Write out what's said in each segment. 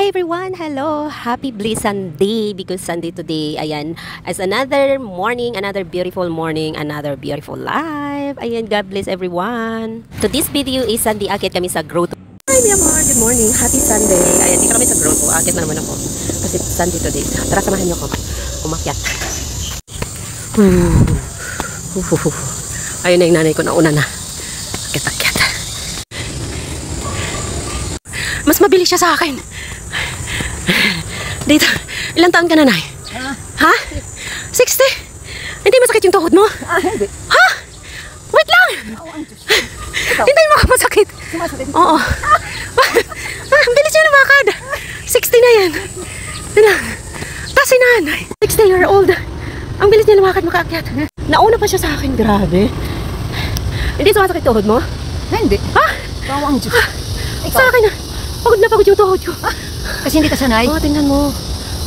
Hi everyone! Hello! Happy Bliss Sunday because Sunday today, ayan, as another morning, another beautiful morning, another beautiful life. Ayan, God bless everyone. So this video is Sunday, akit kami sa grotto. Hi mi amor! Good morning! Happy Sunday! Ayan, dito kami sa grotto. Akit na naman ako kasi Sunday today. Tara, samahan niyo ako. Umakyat. Ayun na yung nanay ko, nauna na. Akit-akit. Mas mabilis siya sa akin. Dito, ilang taon ka na, Nay? Ha? 60? Hindi masakit yung tuhod mo? Hindi. Ha? Wait lang! Hindi mo ako masakit. Oo. Ang bilis niya lumakad. 60 na yan. Tapos si Nanay, 60-year-old. Ang bilis niya lumakad, makaakyat. Nauna pa siya sa akin, grabe. Hindi sumasakit tuhod mo? Hindi. Ha? Bawang Diyos. Sa akin na. Pagod na pagod yung tuhod ko. Kasi hindi ka sanay. Oo, tingnan mo.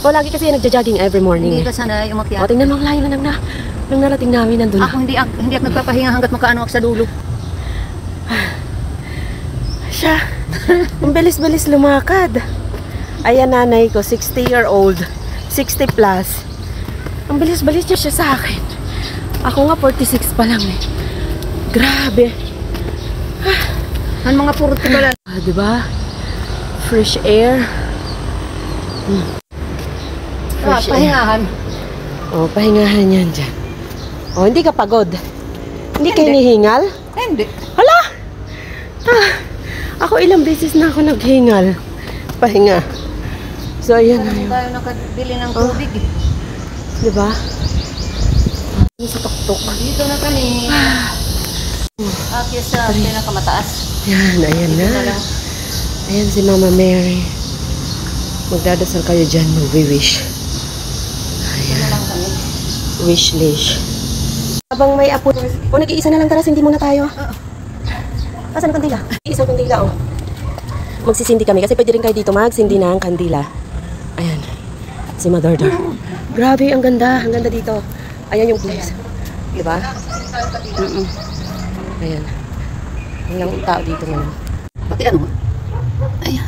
O, lagi kasi nagja-jogging every morning. Hindi ka sanay umakyat. O, tingnan mo, ang layo na nang narating namin nandun. Ako hindi ako nagpapahinga hanggat makaano ako sa dulo. Siya, ang bilis-bilis lumakad. Ayan, nanay ko, 60-year-old, 60 plus. Ang bilis-bilis niya siya sa akin. Ako nga, 46 pa lang eh. Grabe. Ang mga purot ko pala. Diba? Fresh air. Fresh air. Pahingahan. O, pahingahan yan dyan. O, hindi ka pagod? Hindi kayo nihingal? Hindi. Hala! Ako ilang beses na ako naghingal. Pahinga. So, ayan na yun. Tayo nakabili ng tubig eh. Diba? Sa tuktok. Dito na kami. Akyat sa pinakamataas. Yan, ayan na. Ayan si Mama Mary. Magdadasal kayo dyan, mag-wish. Ayan. Wish list. Habang may apo. O, nag-iisa na lang, taras, hindi muna tayo. Asan ang kandila? Isang kandila, oh. Magsisindi kami kasi pwede rin kayo dito magsindi ng kandila. Ayan. Si Mother Dar. Grabe, ang ganda. Ang ganda dito. Ayan yung place. Diba? Ayan. Walang tao dito ngayon. Pati ano? Ayan.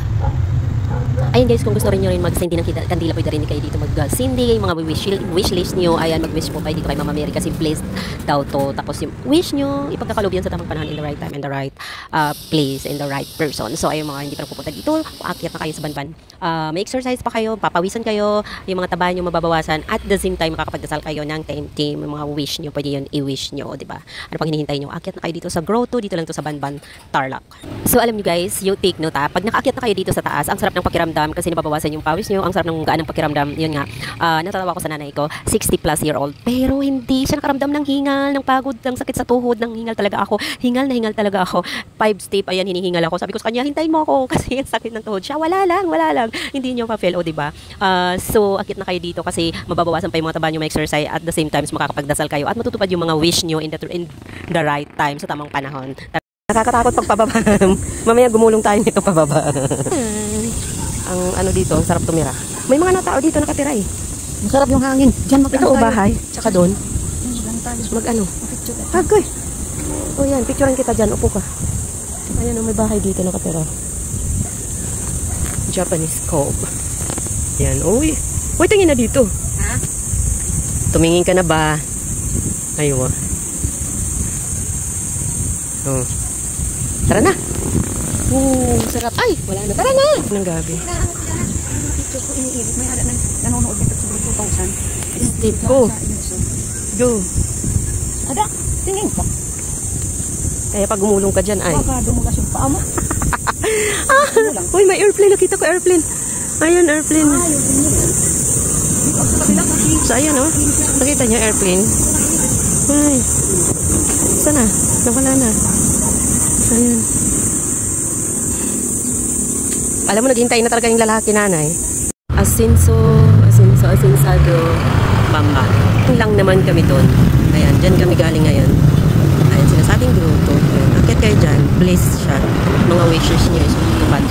Ayan guys, kung gusto rin nyo rin mag-sindi ng kandila, pwede rin kayo dito mag-sindi. Yung mga wish list nyo, ayan, mag-wish po kayo dito kay Mama Mary kasi blessed daw to. Tapos yung wish nyo, ipagkakalob yan sa tamang panahon in the right time, in the right place, in the right person. So ayun mga hindi pa pupunta dito, aakyat na kayo sa banban. May exercise pa kayo, papawisan kayo, yung mga taba nyo mababawasan. At the same time, makakapagdasal kayo ng team, yung mga wish nyo, pwede yun i-wish nyo, diba? Ano pang hinihintay nyo? Aakyat na kayo dito sa grotto, dito lang to sa Banban, Tarlac. So alam nyo guys, you take note ha, pag nakaakyat na kayo dito sa taas, ang sarap ng pakiramdam kasi nababawasan yung pawis nyo, ang sarap ng gaan ng pakiramdam. Yun nga, natatawa ko sa nanay ko, 60 plus year old, pero hindi siya nakaramdam ng hingal, ng pagod, ng sakit sa tuhod, ng hingal talaga ako. Hingal na hingal talaga ako. 5 step, ayan, hinihingal ako. Sabi ko sa kanya, hintayin mo ako kasi ang sakit ng tuhod siya. Wala lang. Hindi nyo pa-feel, o diba? So, akit na kayo dito kasi mababawasan pa yung mga taba nyo ma-exercise at the same time, makakapagdasal kayo at matutupad yung mga wish nyo in the right time, sa tamang panahon. Nakakatakot pag pababa. Mamaya gumulong tayo nito pababa. Ang ano dito, ang sarap tumira. May mga tao dito nakatira eh. Masarap yung hangin. Diyan Ito o bahay, tsaka doon. Mag-ano? Hagoy. O yan, picturean kita dyan, upo ka. Ayan o, may bahay dito nakatira. Japanese cove. Yan, uy. Uy, tingin na dito. Ha? Tumingin ka na ba? Ayun o. Oh. Tara na. Sarap. Ay, wala na. Tara na. Nang gabi. Picture ko iniibig. May ada na nanonood dito sa 2,000. Step ko. Go. Ada, tingin ka. Kaya pag gumulong ka dyan ay. Baka dumugas yung paa mo. Uy, may airplane. Nakita ko airplane. Ayun, airplane. So, ayan o. Nakita niyo airplane. Ay. Sana? Nawala na. Ayun. Alam mo, naghintay na talaga yung lalaki, nanay. Asinsado, Bamba. Ito lang naman kami doon. Ayan, dyan kami galing ngayon. Ayan, sinasabing grotto. Akit kayo dyan. Blessed siya. Mga wishes niyo is matutupad.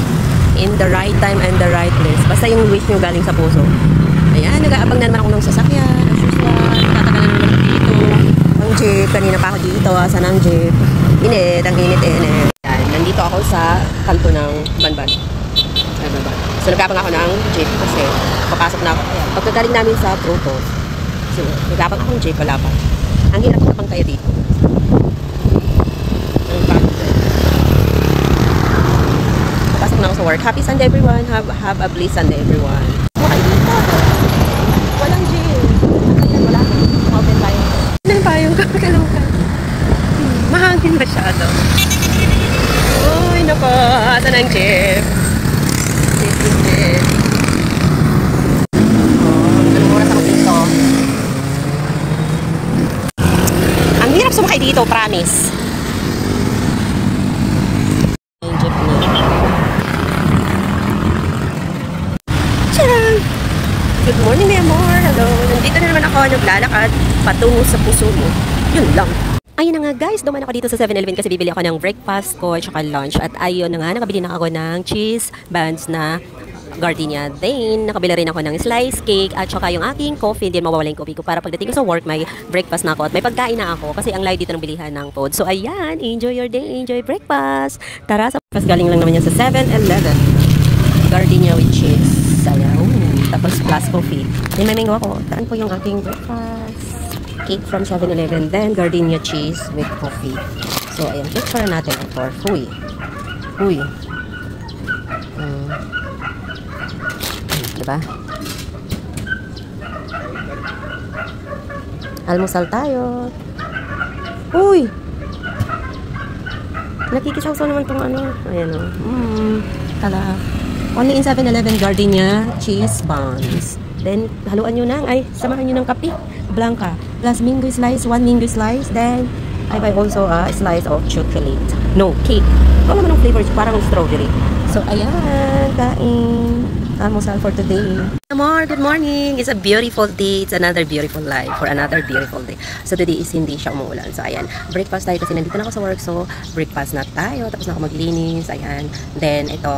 In the right time and the right place. Basta yung wish niyo galing sa puso. Ayan, nag-aabang na naman ako ng sasakyan. Tatagalan naman dito. Ang jeep. Kanina pa ako dito. Saan ang jeep? Init. Ang init. Ayan, nandito ako sa kanto ng Banban. Ay, Banban. So, nagkapang ako ng jeep kasi papasok na ako. Ayan. Pagkagaling namin sa Protos, so, nagkapang akong jeep, wala pa. Ang hirap na pang tayo dito. Papasok na ako sa work. Happy Sunday everyone. Have a blessed Sunday everyone. Makay dito. Walang jeep. Ayan, wala. Open tayo. Ano pa yung kakalamukan? Mahangin masyado. Uy, nako. Asan ang jeep? Jeep. Anong oras ako dito? Ang hirap sumakay dito, promise. Ang jeep na. Tcharam! Good morning, my amor. Hello. Nandito na naman ako naglalakad patungo sa puso mo. Yun lang. Ayun na nga guys, duman ako dito sa 7-Eleven kasi bibili ako ng breakfast ko at saka lunch. At ayun na nga, nakabili na ako ng cheese buns na gardenia. Then, nakabili rin ako ng slice cake at saka yung aking coffee. Hindi mawawala yung coffee ko para pagdating ko sa work, may breakfast na ako at may pagkain na ako kasi ang layo dito ng bilihan ng food. So ayan, enjoy your day, enjoy breakfast. Tara, sa breakfast galing lang naman yan sa 7-Eleven. Gardenia with cheese. Ayan, tapos plus coffee. Then may mango ako. Taan po yung aking breakfast. Cake from 7-Eleven, then gardenia cheese with coffee. So, ayan, cake para natin for huy. Diba? Almusal tayo. Uy! Nakikisaw-saw naman tong ano. Ayan o. Tala. Only in 7-Eleven gardenia cheese buns. Then, haluan nyo na. Ay, samahan nyo ng kape. Blanca. Plus mango slice, 1 mango slice. Then, I buy also a slice of chocolate. No, cake. Wala naman ng flavors, parang strawberry. So, ayan, kain. Almusal for today. Amor, good morning. It's a beautiful day. It's another beautiful life for another beautiful day. So, today is hindi siya umuulan. So, ayan, breakfast tayo kasi nandito na ako sa work. So, breakfast na tayo. Tapos na ako maglinis. Ayan. Then, ito,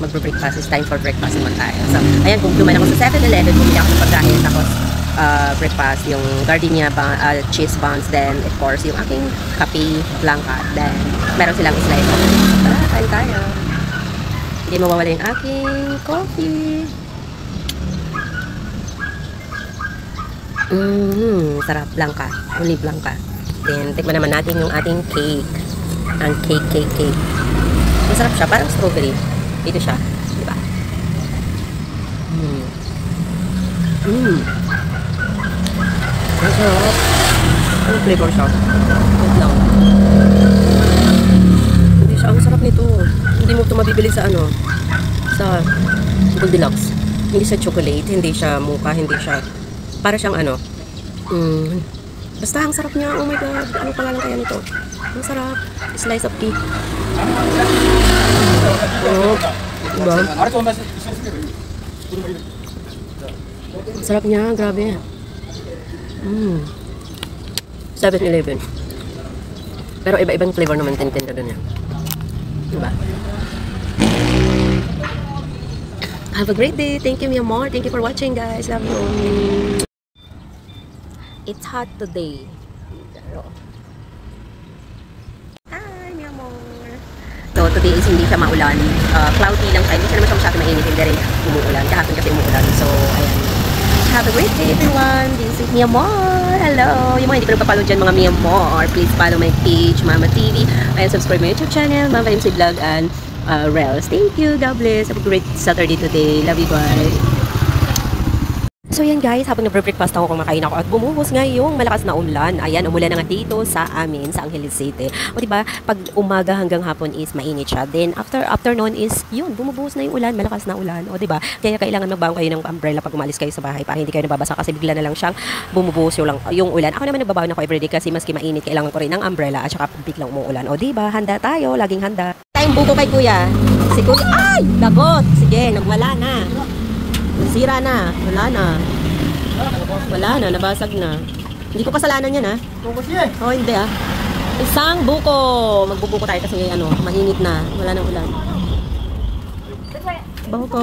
magbe-breakfast. It's time for breakfast naman tayo. So, ayan, kung duman ako sa 7-Eleven, bumili ako ng pagkain. Tapos, breakfast, yung gardenia cheese buns, then of course yung aking kape blanca, then meron silang slice of tara, kain tayo. Hindi mawawala yung aking coffee. Sarap, blanca, only blanca. Then tikman naman natin yung ating cake, ang cake. Masarap siya, parang strawberry. Ito siya, di ba? Ang sarap. Anong flavor siya? Wait lang. Hindi siya. Ang sarap nito. Hindi mo ito mabibili sa ano. Sa Goldilocks. Hindi siya chocolate. Hindi siya mocha. Hindi siya. Para siyang ano. Basta ang sarap niya. Oh my god. Ano pangalan kaya nito? Ang sarap. Slice of cake. Diba? Ang sarap niya. Grabe. 7-Eleven. Pero iba-ibang flavor naman tintinda doon yan. Diba? Have a great day. Thank you, mi amor. Thank you for watching, guys. Love you. It's hot today. Hi, mi amor. So, today is hindi siya maulan. Cloudy lang siya. Hindi siya naman siya masyado mainit. Hindi rin umuulan. Kahapon kasi umuulan. So, ayan. Have a great day, everyone. This is mi amor. Hello. Yung mga hindi ko nagpapalo dyan, mga mi amor, please follow my page, Mama TV. And subscribe my YouTube channel, Mama MC Vlog and Rels. Thank you. God bless. Have a great Saturday today. Love you guys. So yan guys, habang nagbre-breakfast ako, kumakain ako at bumuhos ngayong malakas na ulan. Ayan, umulan na nga dito sa amin, sa Angeles City. O diba, pag umaga hanggang hapon is mainit siya. Then afternoon is yun, bumubuhos na yung ulan, malakas na ulan. O diba, kaya kailangan magbaon kayo ng umbrella pag umalis kayo sa bahay para hindi kayo nababasa kasi bigla na lang siyang bumubuhos yung ulan. Ako naman nagbabaon ako everyday kasi maski mainit, kailangan ko rin ng umbrella at saka biglang umuulan. O diba, handa tayo, laging handa. Tayong buko kay kuya. Si kuya, ay! Dagot! Sige, wala na. Sira na. Wala na, nabasag na. Hindi ko kasalanan yan, ha? Oh, hindi, ha? Isang buko. Magbubuko tayo kasi ano, mainit na. Wala nang ulan. Buko.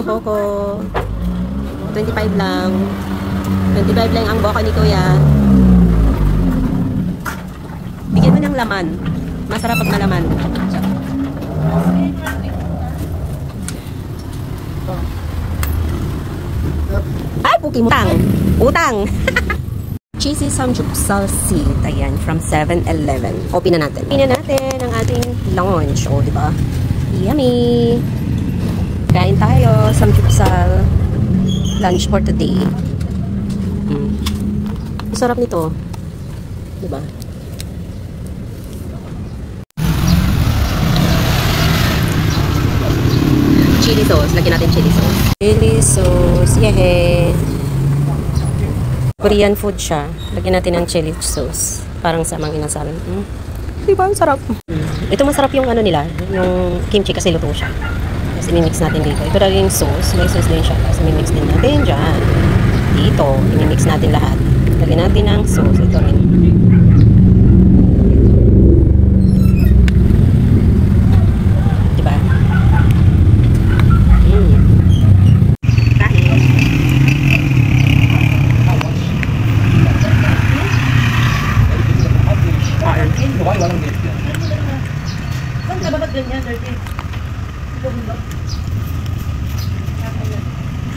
25 lang. 25 lang ang buko ni kuya. Bigyan mo ng laman. Masarap pag malaman. Ay, puki mo. Utang. Utang. Cheesy samgyeopsal seed. Ayan, from 7-Eleven. Open na natin. Open na natin ang ating lunch. O, diba? Yummy! Kain tayo. Samgyeopsal. Lunch for today. Sarap nito. Diba? Chili sauce. Lagyan natin chili sauce. Chili sauce. Yehey! Korean food siya. Lagyan natin ng chili sauce. Parang sa mga inasal. Diba? Ang sarap. Ito masarap yung ano nila. Yung kimchi kasi luto siya. Tapos imimix natin dito. Ito lang yung sauce. May sauce din siya. Tapos imimix din natin dyan. Dito. Imimix natin lahat. Lagyan natin ng sauce. Ito rin. Diba? Kain. Saan ka ba ba't ganyan, Dirty?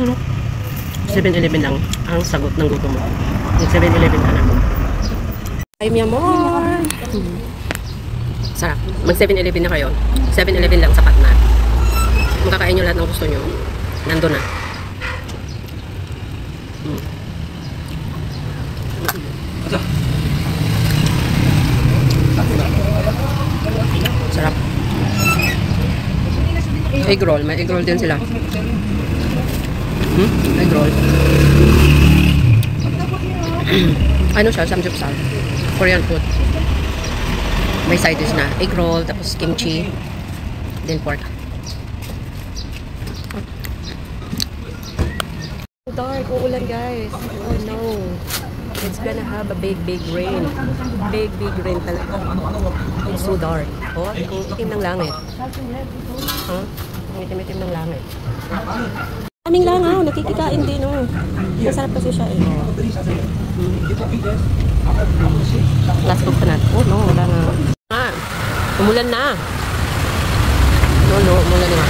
Ano? 7-Eleven lang ang sagot ng gutom mo. Yung 7-Eleven na lang. Ay, mi amor! Sarap. Mag 7-Eleven na kayo. 7-Eleven lang, sapat na. Makakain nyo lahat ng gusto nyo. Nandun na. Sarap. Egg roll. May egg roll din sila. Egg roll. Ano siya? Samgyeopsal. Korean food. May side dish na. Egg roll, tapos kimchi, then pork. Dark. Uulan, guys. Oh no. It's gonna have a big rain. Big rain talaga. It's so dark. Oh, ang itim ng langit. Huh? Ang itim ng langit. Aming langaw, nakikikain din, oh. Masarap kasi siya, eh. Last book pa natin. Oh, no, wala na. Ah, umulan na. No, umulan na.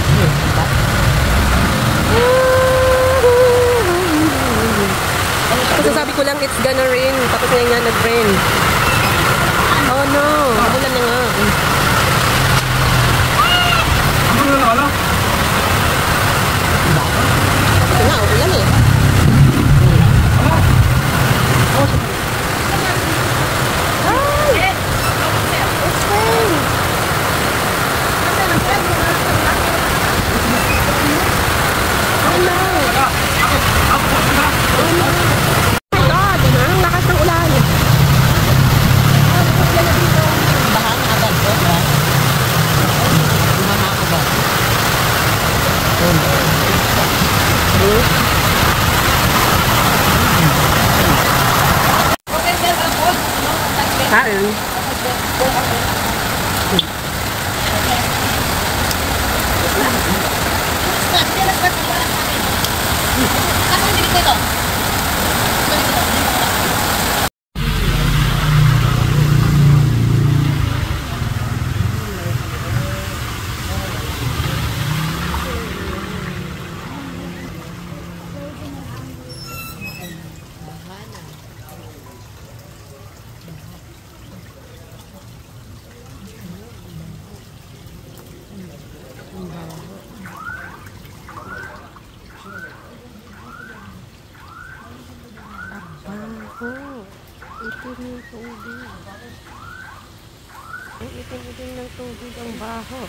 Kasi sabi ko lang, it's gonna rain. Tapos ngayon nga nag-rain. Oh, no. Umulan na nga. Ito nga, umulan eh. Kain. Itim yung tubig. Ang itim ng tubig ang baho.